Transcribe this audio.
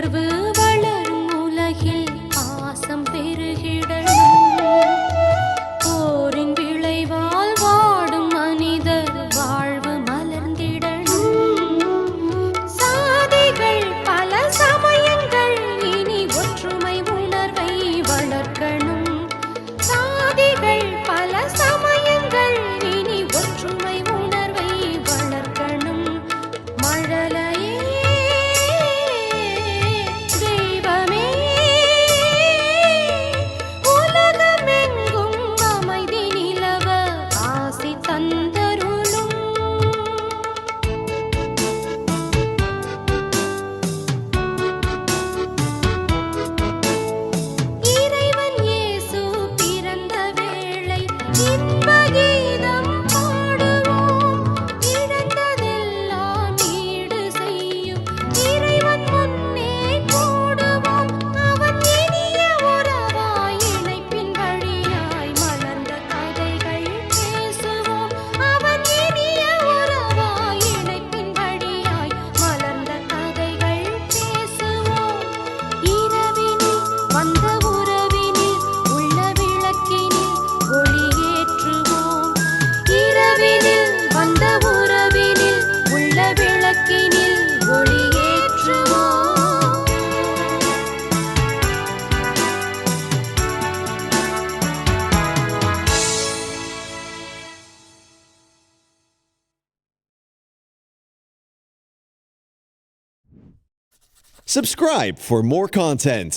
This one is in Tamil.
உணர்வு வளரும் உலகில் பாசம் பெருகிடணும். போரின் விளைவால் வாடும் மனிதர் வாழ்வு மலர்ந்திடணும். சாதிகள் பல சமயங்கள் இனி ஒற்றுமை உணர்வை வளர்க்கணும். சாதிகள் பல சமயங்கள் இனி ஒற்றுமை உணர்வை வளர்க்கணும். மழலையே தெய்வமே உலகமெங்கும் அமைதி நிலவ ஆசி தந்தருளும். இறைவன் இயேசு பிறந்த வேளை இன்ப கீதம் பாடுவோம். இழந்ததெல்லாம் ஈடு செய்யும் இறைவன் முன்னே கூடுவோம். அவன் இனிய உறவாய் இணைப்பின் வழியாய் மலர்ந்த கதைகள் பேசுவோம். அவன் இனிய உறவாய் இணைப்பின் வழியாய் மலர்ந்த கதைகள் பேசுவோம். இரவினில் வந்த உறவினில் உள்ள விளக்கினில் ஒளியேற்றுவோம். இரவினில் வந்த உறவினில் உள்ள விளக்கினில் ஒளியேற்றுவோம். Subscribe for more content.